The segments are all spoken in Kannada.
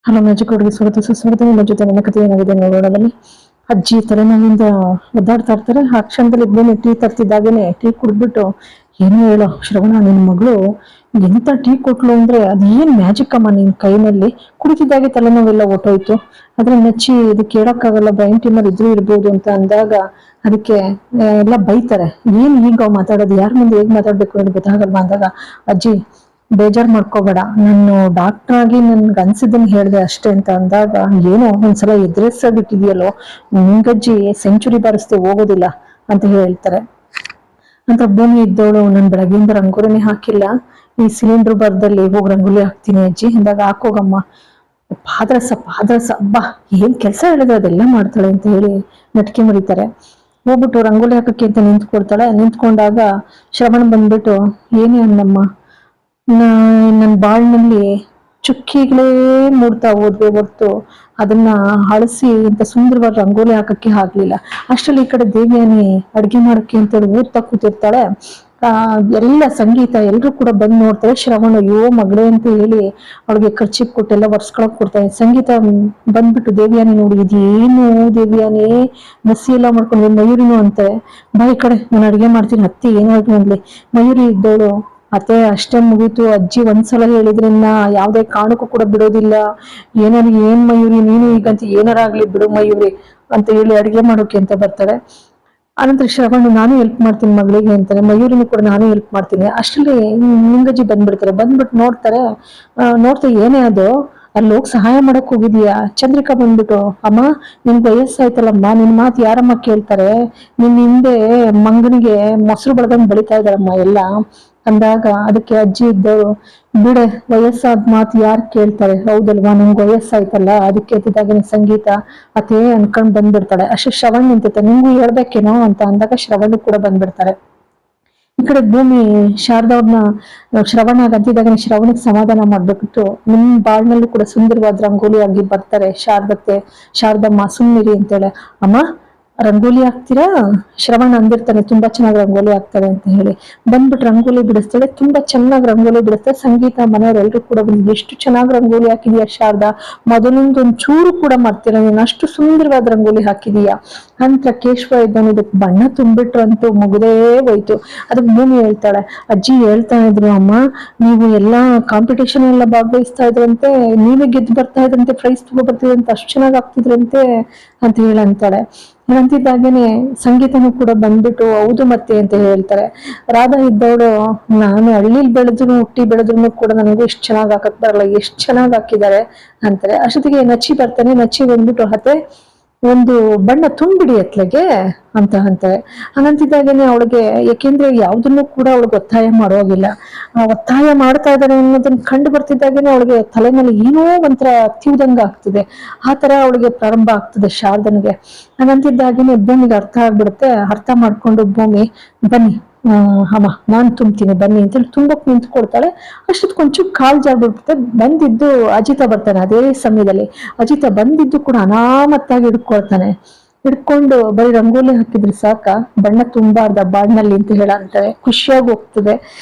ಹಲೋ ಮ್ಯಾಜಿಕ್ ಹುಡುಗಿ ಸ್ವಾಗತ ಸುಸ್ವಾಗತ. ನಿಮ್ಮ ಜೊತೆ ನನ್ನ ಕಥೆ ಏನಾಗಿದೆ ನೋಡೋಣ ಬನ್ನಿ. ಅಜ್ಜಿ ತಲೆನೋವಿಂದ ಒದ್ದಾಡ್ತಾ ಇರ್ತಾರೆ. ಆ ಕ್ಷಣದಲ್ಲಿ ಇಬ್ಬನೇ ಟೀ ತರ್ತಿದ್ದಾಗೇನೆ ಟೀ ಕುಡ್ಬಿಟ್ಟು, ಏನು ಹೇಳೋ ಶ್ರವಣ, ನಿನ್ ಮಗಳು ಎಂತ ಟೀ ಕೊಟ್ಲು ಅಂದ್ರೆ ಅದೇನ್ ಮ್ಯಾಜಿಕ್ ಅಮ್ಮ ನಿನ್ ಕೈನಲ್ಲಿ. ಕುಡಿತಿದ್ದಾಗೆ ತಲೆನೋವೆಲ್ಲ ಹೊಟ್ಟೋಯ್ತು. ಆದ್ರೆ ನಚ್ಚಿ ಇದು ಕೇಳಕ್ಕಾಗಲ್ಲ, ಬ್ರೈನ್ ಟ್ಯೂಮರ್ ಇದ್ರೂ ಇರ್ಬೋದು ಅಂತ ಅಂದಾಗ ಅದಕ್ಕೆ ಎಲ್ಲ ಬೈತಾರೆ. ಏನ್ ಈಗ ಮಾತಾಡೋದು, ಯಾರ ಮುಂದೆ ಹೇಗ್ ಮಾತಾಡ್ಬೇಕು ಅಂತ ಗೊತ್ತಾಗಲ್ವಾ ಅಂದಾಗ, ಅಜ್ಜಿ ಬೇಜಾರ್ ಮಾಡ್ಕೋಬೇಡ, ನಾನು ಡಾಕ್ಟರ್ ಆಗಿ ನನ್ಗೆ ಅನ್ಸಿದ್ದನ್ನ ಹೇಳ್ದೆ ಅಷ್ಟೇ ಅಂತ ಅಂದಾಗ, ಏನೋ ಒಂದ್ಸಲ ಎದುರಿಸೋದಿಟ್ಟಿದ್ಯಲ್ಲೋ ನಿಂಗಜ್ಜಿ ಸೆಂಚುರಿ ಬಾರಿಸ್ದೆ ಹೋಗೋದಿಲ್ಲ ಅಂತ ಹೇಳ್ತಾರೆ. ಅಂತ ಭೂಮಿ ಇದ್ದವಳು, ನನ್ ಬೆಳಗ್ಗೆಯಿಂದ ರಂಗೋಲಿನೇ ಹಾಕಿಲ್ಲ, ಈ ಸಿಲಿಂಡರ್ ಬರ್ದಲ್ಲಿ ಹೋಗಿ ರಂಗೋಲಿ ಹಾಕ್ತೀನಿ ಅಜ್ಜಿ ಅಂದಾಗ, ಹಾಕೋಗಮ್ಮ, ಪಾದ್ರಸ ಪಾದ್ರಸ ಬಾ, ಏನ್ ಕೆಲಸ ಹೇಳಿದ್ರೆ ಅದೆಲ್ಲ ಮಾಡ್ತಾಳೆ ಅಂತ ಹೇಳಿ ನಟಿಕೆ ಮರಿತಾರೆ. ಹೋಗ್ಬಿಟ್ಟು ರಂಗೋಲಿ ಹಾಕಕ್ಕೆ ಅಂತ ನಿಂತ್ಕೊಡ್ತಾಳೆ. ನಿಂತ್ಕೊಂಡಾಗ ಶ್ರವಣ ಬಂದ್ಬಿಟ್ಟು, ಏನೇ ಅನ್ನಮ್ಮ, ನನ್ನ ಬಾಳ್ನಲ್ಲಿ ಚುಕ್ಕಿಗಳೇ ಮೂಡ್ತಾ ಹೋದ್ವಿ ಹೊರ್ತು ಅದನ್ನ ಅಳಿಸಿ ಇಂತ ಸುಂದರವಾದ ರಂಗೋಲಿ ಹಾಕಕ್ಕೆ ಆಗ್ಲಿಲ್ಲ. ಅಷ್ಟ್ರಲ್ಲಿ ಈ ಕಡೆ ದೇವಿಯಾನಿ ಅಡ್ಗೆ ಮಾಡಕ್ಕೆ ಅಂತೇಳಿ ಊದ್ತಾ ಕೂತಿರ್ತಾಳೆ. ಎಲ್ಲ ಸಂಗೀತ ಎಲ್ರು ಕೂಡ ಬಂದ್ ನೋಡ್ತಾರೆ. ಶ್ರವಣ ಅಯ್ಯೋ ಮಗಳೇ ಅಂತ ಹೇಳಿ ಅವಳಿಗೆ ಖರ್ಚಿಪ್ ಕೊಟ್ಟೆಲ್ಲ ಒರ್ಸ್ಕೊಳಕ್ ಕೊಡ್ತಾಳೆ. ಸಂಗೀತ ಬಂದ್ಬಿಟ್ಟು ದೇವಿಯಾನಿ ನೋಡಿ, ಇದೇನು ದೇವಿಯಾನಿ ಮಸಿ ಎಲ್ಲ ಮಾಡ್ಕೊಂಡು ಮಯೂರಿನು ಅಂತಾರೆ. ಬಾಯಿ ಕಡೆ ನಾನು ಅಡ್ಗೆ ಮಾಡ್ತೀನಿ, ಅತ್ತಿ ಏನಾದ್ರು ಅನ್ಲಿ. ಮಯೂರಿ ಇದ್ದವಳು, ಅತ್ತೆ ಅಷ್ಟೇ ಮುಗೀತು, ಅಜ್ಜಿ ಒಂದ್ಸಲ ಹೇಳಿದ್ರನ್ನ ಯಾವ್ದೇ ಕಾರಣಕ್ಕೂ ಕೂಡ ಬಿಡೋದಿಲ್ಲ, ಏನಾರು ಏನ್ ಮಯೂರಿ ನೀನು ಈಗಂತ ಏನಾರ ಆಗ್ಲಿ ಬಿಡು ಮಯೂರಿ ಅಂತ ಹೇಳಿ ಅಡ್ಗೆ ಮಾಡೋಕೆ ಅಂತ ಬರ್ತಾಳೆ. ಆನಂತರ ಶ್ರವಣ, ನಾನು ಹೆಲ್ಪ್ ಮಾಡ್ತೀನಿ ಮಗಳಿಗೆ ಅಂತಾರೆ. ಮಯೂರಿನೂ ಕೂಡ ನಾನು ಹೆಲ್ಪ್ ಮಾಡ್ತೀನಿ. ಅಷ್ಟರಲ್ಲಿ ನಿಂಗಜ್ಜಿ ಬಂದ್ಬಿಡ್ತಾರೆ. ಬಂದ್ಬಿಟ್ಟು ನೋಡ್ತಾರೆ. ನೋಡ್ತಾ ಏನೇ ಅದು ಅಲ್ಲಿ ಹೋಗಿ ಸಹಾಯ ಮಾಡಕ್ ಹೋಗಿದೀಯಾ. ಚಂದ್ರಿಕಾ ಬಂದ್ಬಿಟ್ಟು, ಅಮ್ಮ ನಿನ್ ವಯಸ್ಸಾಯ್ತಲ್ಲಮ್ಮ, ನಿನ್ ಮಾತು ಯಾರಮ್ಮ ಕೇಳ್ತಾರೆ, ನಿನ್ ಹಿಂದೆ ಮಂಗನಿಗೆ ಮೊಸರು ಬೆಳೆದಂಗ್ ಬೆಳಿತಾ ಇದಾರಮ್ಮ ಎಲ್ಲ ಅಂದಾಗ, ಅದಕ್ಕೆ ಅಜ್ಜಿ ಇದ್ದವರು, ಬಿಡೆ ವಯಸ್ಸಾದ ಮಾತು ಯಾರು ಕೇಳ್ತಾರೆ, ಹೌದಲ್ವಾ ನಂಗೆ ವಯಸ್ಸಾಯ್ತಲ್ಲ ಅದಕ್ಕೆ ಎತ್ತಿದಾಗಿನ ಸಂಗೀತ ಅತೇ ಅನ್ಕೊಂಡ್ ಬಂದ್ಬಿಡ್ತಾಳೆ. ಅಷ್ಟು ಶ್ರವಣ್ ನಿಂತಿರ್ತಾರೆ. ನಿಂಗೂ ಹೇಳ್ಬೇಕೇನೋ ಅಂತ ಅಂದಾಗ ಶ್ರವಣ್ ಕೂಡ ಬಂದ್ಬಿಡ್ತಾರೆ. ಈ ಕಡೆ ಭೂಮಿ ಶಾರದವ್ರನ್ನ ಶ್ರವಣ ಗಂತಿದಾಗ ಶ್ರವಣಕ್ಕೆ ಸಮಾಧಾನ ಮಾಡ್ಬಿಟ್ಟು, ನಿಮ್ ಬಾಳ್ನಲ್ಲೂ ಕೂಡ ಸುಂದರವಾದ ರಂಗೋಲಿ ಆಗಿ ಬರ್ತಾರೆ ಶಾರದಮ್ಮ ಸುಮ್ಮನಿರಿ ಅಂತೇಳಿ. ಅಮ್ಮ ರಂಗೋಲಿ ಹಾಕ್ತೀರಾ, ಶ್ರವಣ ಅಂದಿರ್ತಾನೆ ತುಂಬಾ ಚೆನ್ನಾಗಿ ರಂಗೋಲಿ ಹಾಕ್ತಾರೆ ಅಂತ ಹೇಳಿ. ಬಂದ್ಬಿಟ್ಟು ರಂಗೋಲಿ ಬಿಡಿಸ್ತಾಳೆ. ತುಂಬಾ ಚೆನ್ನಾಗಿ ರಂಗೋಲಿ ಬಿಡಿಸ್ತಾಳೆ. ಸಂಗೀತ ಮನೆಯವರೆಲ್ಲರೂ ಕೂಡ ಬಂದು, ಎಷ್ಟು ಚೆನ್ನಾಗಿ ರಂಗೋಲಿ ಹಾಕಿದೀಯಾ ಶಾರದಾ, ಮೊದಲಿಂದ ಒಂದ್ ಚೂರು ಕೂಡ ಮಾಡ್ತೀರ ನೀನು, ಅಷ್ಟು ಸುಂದರವಾದ ರಂಗೋಲಿ ಹಾಕಿದೀಯಾ ಅಂತ ಕೇಶವ ಇದ್ದಾನೆ. ಇದಕ್ ಬಣ್ಣ ತುಂಬಿಟ್ರು ಅಂತೂ ಮುಗ್ದೇ ಹೋಯ್ತು. ಅದಕ್ಕೆ ಭೂಮಿ ಹೇಳ್ತಾಳೆ, ಅಜ್ಜಿ ಹೇಳ್ತಾ ಇದ್ರು, ಅಮ್ಮ ನೀವು ಎಲ್ಲಾ ಕಾಂಪಿಟೇಷನ್ ಎಲ್ಲ ಭಾಗವಹಿಸ್ತಾ ಇದ್ರಂತೆ, ನೀವೇ ಗೆದ್ದು ಬರ್ತಾ ಇದ್ರಂತೆ, ಪ್ರೈಸ್ ತಗೋ ಬರ್ತಿದ್ರಂತೆ, ಅಷ್ಟು ಚೆನ್ನಾಗಿ ಆಗ್ತಿದ್ರಂತೆ ಅಂತ ಹೇಳಂತಾಳೆ. ಅಂತಿದ್ದಾಗೇನೆ ಸಂಗೀತನೂ ಕೂಡ ಬಂದ್ಬಿಟ್ಟು, ಹೌದು ಮತ್ತೆ ಅಂತ ಹೇಳ್ತಾರೆ. ರಾಧಾ ಇದ್ದವಳು, ನಾನು ಹಳ್ಳಿಲಿ ಬೆಳೆದ್ರು ಹುಟ್ಟಿ ಬೆಳೆದ್ರು ಕೂಡ ನನಗೂ ಇಷ್ಟು ಚೆನ್ನಾಗಿ ಹಾಕಕ್ ಬರಲ್ಲ, ಎಷ್ಟ್ ಚೆನ್ನಾಗಿ ಹಾಕಿದ್ದಾರೆ ಅಂತಾರೆ. ಅಷ್ಟೊತ್ತಿಗೆ ನಚ್ಚಿ ಬರ್ತಾನೆ. ನಚ್ಚಿ ಬಂದ್ಬಿಟ್ಟು, ಅತ್ತೆ ಒಂದು ಬಣ್ಣ ತುಂಬಿಡಿ ಅತ್ಲೆಗೆ ಅಂತ ಅಂತಾರೆ. ಹಂಗಂತಿದ್ದಾಗೇನೆ ಅವಳಿಗೆ, ಯಾಕೆಂದ್ರೆ ಯಾವ್ದನ್ನು ಕೂಡ ಅವಳಿಗೆ ಒತ್ತಾಯ ಮಾಡೋಗಿಲ್ಲ. ಒತ್ತಾಯ ಮಾಡ್ತಾ ಇದ್ದಾರೆ ಅನ್ನೋದನ್ನ ಕಂಡು ಬರ್ತಿದ್ದಾಗೇನೆ ಅವಳಿಗೆ ತಲೆನಲ್ಲಿ ಏನೋ ಒಂಥರ ತಿವ್ದಂಗ ಆಗ್ತದೆ. ಆ ತರ ಅವಳಿಗೆ ಪ್ರಾರಂಭ ಆಗ್ತದೆ ಶಾರದನಿಗೆ. ಹಂಗಂತಿದ್ದಾಗೇನೆ ಭೂಮಿಗೆ ಅರ್ಥ ಆಗ್ಬಿಡುತ್ತೆ. ಅರ್ಥ ಮಾಡ್ಕೊಂಡು ಭೂಮಿ, ಬನ್ನಿ ಅಮ್ಮ ನಾನ್ ತುಂಬ್ತೀನಿ ಬನ್ನಿ ಅಂತೇಳಿ ತುಂಬಕ್ ನಿಂತ್ಕೊಡ್ತಾಳೆ. ಅಷ್ಟೊತ್ಕೊಂಚೂರು ಕಾಲ್ ಜಾರ್ಬಿಡ್ಬಿಡುತ್ತೆ. ಬಂದಿದ್ದು ಅಜಿತ ಬರ್ತಾನೆ. ಅದೇ ಸಮಯದಲ್ಲಿ ಅಜಿತ ಬಂದಿದ್ದು ಕೂಡ ಅನಾಮತ್ತಾಗಿ ಹಿಡ್ಕೊಳ್ತಾನೆ. ಹಿಡ್ಕೊಂಡು, ಬರೀ ರಂಗೋಲಿ ಹಾಕಿದ್ರೆ ಸಾಕ, ಬಣ್ಣ ತುಂಬಾರ್ದ ಬಾಡ್ನಲ್ಲಿ ಅಂತ ಹೇಳಂತಾರೆ. ಖುಷಿಯಾಗಿ ಹೋಗ್ತದೆ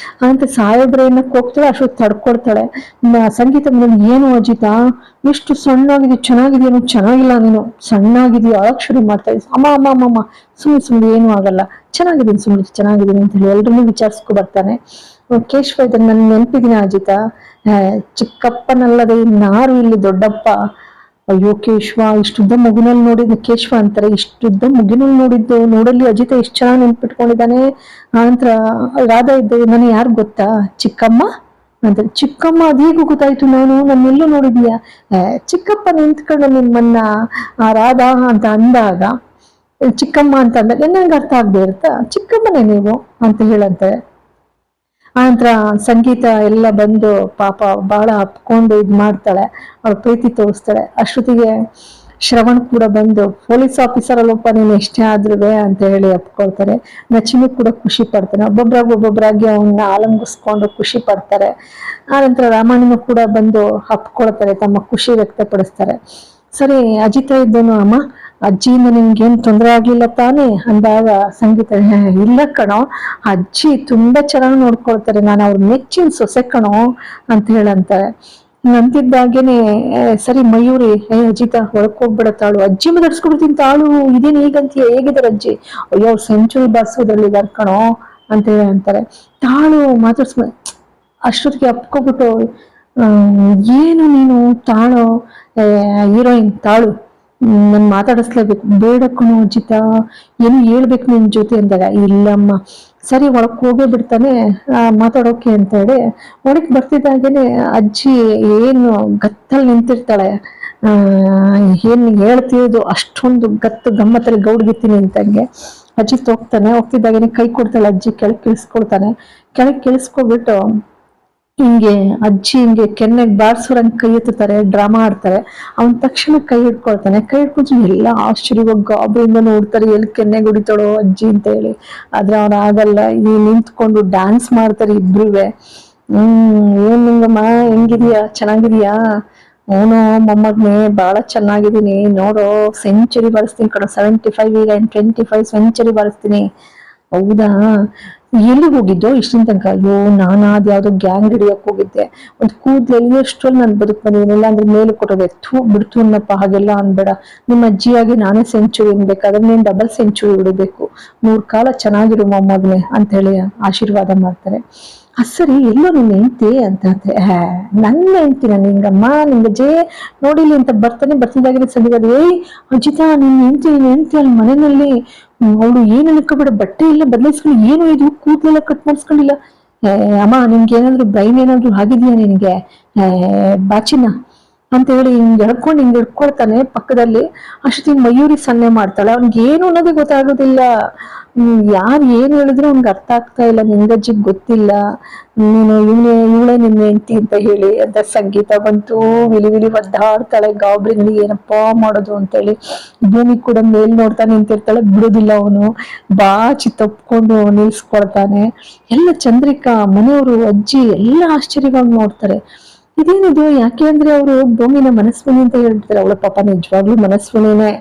ಅಂತ ಸಾಯೋಬ್ರೆ ಏನಕ್ಕೆ ಹೋಗ್ತಾಳೆ. ಅಷ್ಟೊತ್ತು ತಡ್ಕೊಳ್ತಾಳೆ. ಸಂಗೀತ ಏನು ಅಜಿತ ಎಷ್ಟು ಸಣ್ಣಾಗಿದೆಯಾ, ಚೆನ್ನಾಗಿದೆಯಾ, ಚೆನ್ನಾಗಿಲ್ಲ ನೀನು ಸಣ್ಣಾಗಿದೆಯಾ ಶುರು ಮಾಡ್ತಾ ಇದ್ದ. ಅಮ್ಮ ಅಮ್ಮ ಅಮ್ಮ ಅಮ್ಮ ಸುಮ್ಮನೆ ಏನು ಆಗಲ್ಲ, ಚೆನ್ನಾಗಿದ್ದೀನಿ ಸುಮ್ಮನೆ ಚೆನ್ನಾಗಿದ್ದೀನಿ ಅಂತ ಹೇಳಿ ಎಲ್ರನ್ನೂ ವಿಚಾರಿಸ್ಕೊ ಬರ್ತಾನೆ. ಕೇಶವ ಇದನ್ನ ನನ್ ನೆನ್ಪಿದೀನಿ ಅಜಿತ, ಚಿಕ್ಕಪ್ಪನಲ್ಲದೆ ಇನ್ನಾರು ಇಲ್ಲಿ ದೊಡ್ಡಪ್ಪ. ಅಯ್ಯೋ ಕೇಶವ, ಇಷ್ಟುದ್ದ ಮುಗಿನಲ್ಲಿ ನೋಡಿದ್ ಕೇಶವ ಅಂತಾರೆ, ಇಷ್ಟುದ್ದ ಮುಗಿನಲ್ಲಿ ನೋಡಿದ್ದು ನೋಡಲ್ಲಿ ಅಜಿತ ಎಷ್ಟು ಚೆನ್ನಾಗಿ ನೆನ್ಪಿಟ್ಕೊಂಡಿದ್ದಾನೆ. ಆನಂತರ ರಾಧಾ ಇದ್ದು, ನನಗೆ ಯಾರು ಗೊತ್ತಾ, ಚಿಕ್ಕಮ್ಮ ಅಂತ. ಚಿಕ್ಕಮ್ಮ ಅದೇಗೂ ಗೊತ್ತಾಯ್ತು, ನನ್ನೆಲ್ಲೂ ನೋಡಿದೀಯಾ. ಚಿಕ್ಕಪ್ಪ ನಿಂತ್ಕೊಂಡು ನಿಮ್ಮನ್ನ ರಾಧಾ ಅಂತ ಅಂದಾಗ, ಚಿಕ್ಕಮ್ಮ ಅಂತ ಅಂದಾಗ ನಂಗೆ ಅರ್ಥ ಆಗದೆ ಇರುತ್ತಾ, ಚಿಕ್ಕಮ್ಮನೇ ನೀವು ಅಂತ ಹೇಳಂತಾರೆ. ಆನಂತರ ಸಂಗೀತ ಎಲ್ಲ ಬಂದು ಪಾಪ ಬಹಳ ಅಪ್ಕೊಂಡು ಇದ್ ಮಾಡ್ತಾಳೆ, ಅವಳ ಪ್ರೀತಿ ತೋರಿಸ್ತಾಳೆ. ಅಷ್ಟೊತ್ತಿಗೆ ಶ್ರವಣ್ ಕೂಡ ಬಂದು, ಪೊಲೀಸ್ ಆಫೀಸರ್ ಅಲ್ಲಪ್ಪ ನೀನು ಎಷ್ಟೇ ಆದ್ರುವೆ ಅಂತ ಹೇಳಿ ಅಪ್ಕೊಳ್ತಾರೆ. ನಚಿನೂ ಕೂಡ ಖುಷಿ ಪಡ್ತಾನೆ. ಒಬ್ಬೊಬ್ಬರಾಗಿ ಅವನ್ನ ಆಲಂಗಿಸ್ಕೊಂಡು ಖುಷಿ ಪಡ್ತಾರೆ. ಆನಂತರ ರಾಮಣ್ಣನು ಕೂಡ ಬಂದು ಅಪ್ಕೊಳ್ತಾರೆ, ತಮ್ಮ ಖುಷಿ ವ್ಯಕ್ತಪಡಿಸ್ತಾರೆ. ಸರಿ ಅಜಿತ ಇದ್ದನು, ಅಮ್ಮ ಅಜ್ಜಿಯಿಂದ ನಿಮ್ಗೇನ್ ತೊಂದರೆ ಆಗ್ಲಿಲ್ಲ ತಾನೇ ಅಂದಾಗ ಸಂಗೀತ, ಇಲ್ಲ ಕಣೋ, ಅಜ್ಜಿ ತುಂಬಾ ಚೆನ್ನಾಗಿ ನೋಡ್ಕೊಳ್ತಾರೆ, ನಾನು ಅವ್ರ ಮೆಚ್ಚಿನ ಸೊಸೆ ಕಣೋ ಅಂತ ಹೇಳಂತಾರೆ. ಅಂತಿದ್ದಾಗೇನೆ ಸರಿ ಮಯೂರಿ ಅಜಿತ ಹೊರಕ್ ಹೋಗ್ಬಿಡ ತಾಳು, ಅಜ್ಜಿ ಮಾತಾಡ್ಸ್ಕೊಬಿಡ್ತೀನಿ ತಾಳು, ಇದೇನ್ ಹೇಗಂತೀಯ, ಹೇಗಿದಾರೆ ಅಜ್ಜಿ, ಅಯ್ಯೋ ಸೆಂಚುರಿ ಬಾರ್ಸೋದ್ರಲ್ಲಿ ಇದಾರ್ ಕಣೋ ಅಂತ ಹೇಳಿ ಅಂತಾರೆ. ತಾಳು ಮಾತಾಡ್ಸ್ಮ ಅಷ್ಟೊತ್ತಿಗೆ ಅಪ್ಕೊಬಿಟ್ಟು ಏನು ನೀನು ತಾಳು, ಹೀರೋಯಿನ್ ತಾಳು, ನನ್ ಮಾತಾಡಿಸ್ಲೇಬೇಕು, ಬೇಡ ಕಣೋ ಅಜಿತ, ಏನು ಹೇಳ್ಬೇಕು ನಿನ್ ಜೊತೆ ಅಂದಾಗ, ಇಲ್ಲಮ್ಮ ಸರಿ ಒಳಕ್ ಹೋಗೇ ಬಿಡ್ತಾನೆ ಮಾತಾಡೋಕೆ ಅಂತ ಹೇಳಿ. ಒಳಕ್ ಬರ್ತಿದ್ದಾಗೇನೆ ಅಜ್ಜಿ ಏನು ಗತ್ತಲ್ಲಿ ನಿಂತಿರ್ತಾಳೆ, ಏನ್ ಹೇಳ್ತಿರೋದು ಅಷ್ಟೊಂದು ಗತ್ತು ಗಮ್ಮತ್ತಲ್ಲಿ ಗೌಡ್ಗಿತ್ತೀನಿ ನಿಂತಂಗೆ. ಅಜ್ಜಿ ಹೋಗ್ತಿದ್ದಾಗೇನೆ ಕೈ ಕೊಡ್ತಾಳೆ, ಅಜ್ಜಿ ಕೆಳಗ್ ಕಿಳಿಸ್ಕೊಳ್ತಾನೆ. ಕೆಳಗ್ ಕಿಳಿಸ್ಕೊಬಿಟ್ಟು ಹಿಂಗೆ ಅಜ್ಜಿ ಹಿಂಗೆ ಕೆನ್ನೆಗ್ ಬಾರ್ಸೋರಂಗ್ ಕೈ ಎತ್ತುತ್ತಾರೆ, ಡ್ರಾಮಾ ಆಡ್ತಾರೆ. ಅವನ್ ತಕ್ಷಣ ಕೈ ಹಿಡ್ಕೊಳ್ತಾನೆ. ಕೈ ಹಿಡ್ಕೊಂಡು ಎಲ್ಲ ಆಶ್ಚರ್ಯವಾಗಿ ಗಾಬರಿಯಿಂದ ನೋಡ್ತಾರೆ, ಎಲ್ಲಿ ಕೆನ್ನೆಗ್ ಹೊಡಿತಾಳೋ ಅಜ್ಜಿ ಅಂತ ಹೇಳಿ. ಆದ್ರೆ ಅವ್ನ ಆಗಲ್ಲ, ಈ ನಿಂತ್ಕೊಂಡು ಡ್ಯಾನ್ಸ್ ಮಾಡ್ತಾರೆ ಇಬ್ರುವೆ. ಏನ್ ನಿಂಗಮ್ಮ ಹೆಂಗಿದೀಯಾ, ಚೆನ್ನಾಗಿದೀಯಾ, ಅವನು ಮೊಮ್ಮಗ್ನೆ ಬಹಳ ಚೆನ್ನಾಗಿದ್ದೀನಿ ನೋಡು, ಸೆಂಚುರಿ ಬಾರಿಸ್ತೀನಿ ಕಣ, 75 ಈಗ 25 ಸೆಂಚುರಿ ಬಾರಿಸ್ತೀನಿ. ಹೌದಾ, ಎಲ್ಲಿಗೆ ಹೋಗಿದ್ದೋ ಇಷ್ಟಿನ ತನಕ? ಅಯ್ಯೋ ಅದ್ ಯಾವ್ದೋ ಗ್ಯಾಂಗ್ ಹಿಡಿಯಕ್ ಹೋಗಿದ್ದೆ, ಒಂದ್ ಕೂದ್ಲೆಲ್ಲಿ ಎಷ್ಟೊಲ್ಲಿ ನನ್ ಬದುಕ್ ಬಂದಿದ್ದೀನಿಲ್ಲ ಅಂದ್ರೆ ಮೇಲೆ ಕೊಟ್ಟೋದೆ, ಬಿಡ್ತು ಅನ್ನಪ್ಪ, ಹಾಗೆಲ್ಲ ಅನ್ಬೇಡ, ನಿಮ್ಮ ಅಜ್ಜಿಯಾಗಿ ನಾನೇ ಸೆಂಚುರಿ ಅನ್ಬೇಕಾದ್ರೆ ನೀನ್ ಡಬಲ್ ಸೆಂಚುರಿ ಬಿಡಬೇಕು, 3 ಕಾಲ ಚೆನ್ನಾಗಿರು ಮೊಮ್ಮಗ್ನೆ ಅಂತ ಹೇಳಿ ಆಶೀರ್ವಾದ ಮಾಡ್ತಾರೆ. ಸರಿ ಎಲ್ಲೋ ನಿನ್ ಹೆಂಡ್ತಿ ಅಂತ ನನ್ನ ಹೆಂಡ್ತಿನ ನಿಂಗಮ್ಮ, ನಿಂಗಜ್ಜೆ ನೋಡಿಲಿ ಅಂತ ಬರ್ತಿದ್ದಾಗಿನ ಸಂದಿಗೋದು, ಅಜಿತ ನಿನ್ ಹೆಂಡ್ತಿ ಅಲ್ಲಿ ಮನೆಯಲ್ಲಿ ಅವಳು ಏನ್ ಅನ್ಕೋಬೇಡ, ಬಟ್ಟೆ ಎಲ್ಲ ಬದಲಾಯಿಸ್ಕೊಂಡು, ಏನು ಇದು ಕೂದಲೆಲ್ಲ ಕಟ್ ಮಾಡಿಸ್ಕೊಂಡಿಲ್ಲ, ಅಮ್ಮ ನಿಮ್ಗೆ ಏನಾದ್ರು ಬ್ರೈನ್ ಏನಾದ್ರು ಆಗಿದ್ಯಾ ನಿನ್ಗೆ, ಬಾಚಿನ ಅಂತ ಹೇಳಿ ಹಿಂಗ್ ಹಿಡ್ಕೊಳ್ತಾನೆ ಪಕ್ಕದಲ್ಲಿ. ಅಷ್ಟೊತ್ತಿಗೆ ಮಯೂರಿ ಸನ್ನೆ ಮಾಡ್ತಾಳೆ, ಅವ್ನಿಗೆ ಏನು ಅನ್ನೋದೇ ಗೊತ್ತಾಗೋದಿಲ್ಲ. ಯಾರು ಏನ್ ಹೇಳಿದ್ರು ಅವ್ನಿಗೆ ಅರ್ಥ ಆಗ್ತಾ ಇಲ್ಲ, ನಿಂಗಜ್ಜಿಗ್ ಗೊತ್ತಿಲ್ಲ ನೀನು ಇವಳೇ ನಿನ್ನ ಹೆಂಡ್ತಿ ಅಂತ ಹೇಳಿ ಅಂತ. ಸಂಗೀತ ಬಂತು, ವಿಲಿ ಒದ್ದಾಡ್ತಾಳೆ ಗಾಬರಿನಲ್ಲಿ, ಏನಪ್ಪಾ ಮಾಡೋದು ಅಂತೇಳಿ. ಭೂಮಿ ಕೂಡ ಮೇಲ್ ನೋಡ್ತಾ ನಿಂತಿರ್ತಾಳೆ, ಬಿಡೋದಿಲ್ಲ ಅವನು, ಬಾಚಿ ತಪ್ಕೊಂಡು ನಿಲ್ಸ್ಕೊಳ್ತಾನೆ. ಎಲ್ಲ ಚಂದ್ರಿಕಾ, ಮನೆಯವರು, ಅಜ್ಜಿ ಎಲ್ಲ ಆಶ್ಚರ್ಯವಾಗಿ ನೋಡ್ತಾರೆ, ಇದೇನಿದು, ಯಾಕೆ ಅಂದ್ರೆ ಅವರು ಭೂಮಿನ ಮನಸ್ವಿನಿ ಅಂತ ಹೇಳ್ತಾರೆ, ಅವಳ ಪಾಪ ನಿಜವಾಗ್ಲೂ ಮನಸ್ವಿನಿನೇ.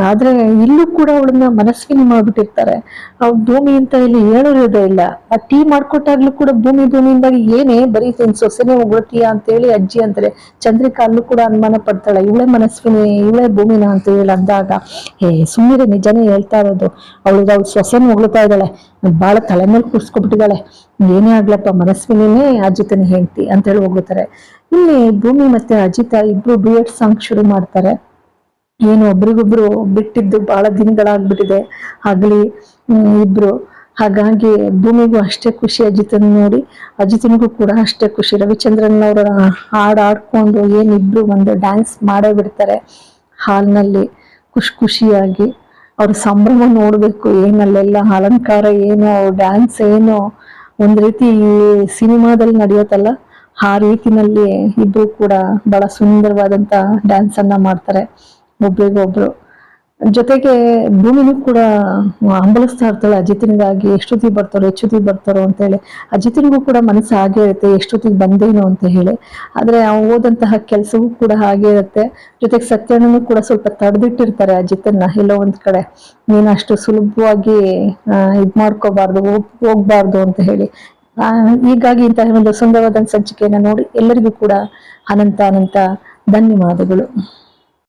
ಆದ್ರೆ ಇಲ್ಲೂ ಕೂಡ ಅವಳನ್ನ ಮನಸ್ವಿನಿ ಮಾಡ್ಬಿಟ್ಟಿರ್ತಾರೆ. ಅವ್ಳ ಭೂಮಿ ಅಂತ ಇಲ್ಲಿ ಹೇಳೋದೇ ಇಲ್ಲ. ಆ ಟೀ ಮಾಡ್ಕೊಟ್ಟಾಗ್ಲೂ ಕೂಡ ಭೂಮಿಯಿಂದಾಗಿ ಏನೇ ಬರೀ ಸೊಸೆನೆ ಹೊಗಳ್ತೀಯ ಅಂತ ಹೇಳಿ ಅಜ್ಜಿ ಅಂತಾರೆ. ಚಂದ್ರಿಕಾ ಅಲ್ಲೂ ಕೂಡ ಅನುಮಾನ ಪಡ್ತಾಳೆ, ಇವಳೇ ಮನಸ್ವಿನಿ, ಇವಳೇ ಭೂಮಿನ ಅಂತ ಹೇಳಿ ಅಂದಾಗ, ಸುಮ್ಮನೆ ನಿಜನೇ ಹೇಳ್ತಾ ಇರೋದು, ಅವಳು ಸೊಸೆನ ಹೊಗಳ್ತಾ ಇದ್ದಾಳೆ, ಬಾಳ ತಲೆ ಮೇಲೆ ಕೂರ್ಸ್ಕೊಬಿಟ್ಟಿದ್ದಾಳೆ, ಏನೇ ಆಗ್ಲಪ್ಪ ಮನಸ್ವಿನಿನೇ ಅಜಿತನ ಹೇಳ್ತಿ ಅಂತ ಹೇಳಿ ಹೋಗುತ್ತಾರೆ. ಇಲ್ಲಿ ಭೂಮಿ ಮತ್ತೆ ಅಜಿತ ಇಬ್ರು ಡ್ಯೂಯೆಟ್ ಸಾಂಗ್ ಶುರು ಮಾಡ್ತಾರೆ. ಏನು ಒಬ್ರಿಗೊಬ್ರು ಬಿಟ್ಟಿದ್ದು ಬಹಳ ದಿನಗಳಾಗ್ಬಿಟ್ಟಿದೆ ಆಗ್ಲಿ ಇಬ್ರು. ಹಾಗಾಗಿ ಭೂಮಿಗೂ ಅಷ್ಟೇ ಖುಷಿ ಅಜಿತನ್ ನೋಡಿ, ಅಜಿತನಿಗೂ ಕೂಡ ಅಷ್ಟೇ ಖುಷಿ. ರವಿಚಂದ್ರನ್ ಅವರ ಹಾಡ್ಕೊಂಡು ಏನಿಬ್ರು ಒಂದು ಡ್ಯಾನ್ಸ್ ಮಾಡೇ ಬಿಡ್ತಾರೆ ಹಾಲ್ನಲ್ಲಿ, ಖುಷಿಯಾಗಿ. ಅವ್ರ ಸಂಭ್ರಮ ನೋಡ್ಬೇಕು, ಏನಲ್ಲೆಲ್ಲ ಅಲಂಕಾರ ಏನು, ಡ್ಯಾನ್ಸ್ ಏನು, ಒಂದ್ ರೀತಿ ಸಿನಿಮಾದಲ್ಲಿ ನಡೆಯುತ್ತಲ್ಲ ಆ ರೀತಿನಲ್ಲಿ ಇಬ್ರು ಕೂಡ ಬಹಳ ಸುಂದರವಾದಂತ ಡ್ಯಾನ್ಸ್ ಅನ್ನ ಮಾಡ್ತಾರೆ ಒಬ್ರಿಗೊಬ್ರು. ಜೊತೆಗೆ ಭೂಮಿನೂ ಕೂಡ ಹಂಬಲಿಸ್ತಾ ಇರ್ತಾಳೆ ಅಜಿತನಿಗಾಗಿ, ಎಷ್ಟೊತ್ತಿಗೆ ಬರ್ತಾರೋ ಅಂತ ಹೇಳಿ. ಅಜಿತನಿಗೂ ಕೂಡ ಮನಸ್ಸು ಹಾಗೆ ಇರುತ್ತೆ, ಎಷ್ಟೊತ್ತಿಗೆ ಬಂದೇನೋ ಅಂತ ಹೇಳಿ. ಆದ್ರೆ ಓದಂತಹ ಕೆಲ್ಸವೂ ಕೂಡ ಹಾಗೆ ಇರುತ್ತೆ. ಜೊತೆಗೆ ಸತ್ಯನೂ ಕೂಡ ಸ್ವಲ್ಪ ತಡೆದಿಟ್ಟಿರ್ತಾರೆ ಅಜಿತನ್ನ, ಎಲ್ಲೋ ಒಂದ್ ಕಡೆ ನೀನ್ ಅಷ್ಟು ಸುಲಭವಾಗಿ ಇದ್ ಮಾಡ್ಕೋಬಾರ್ದು, ಹೋಗ್ಬಾರ್ದು ಅಂತ ಹೇಳಿ. ಹೀಗಾಗಿ ಇಂತಹ ಒಂದು ಸುಂದರವಾದ ಸಂಚಿಕೆಯನ್ನ ನೋಡಿ ಎಲ್ಲರಿಗೂ ಕೂಡ ಅನಂತ ಧನ್ಯವಾದಗಳು.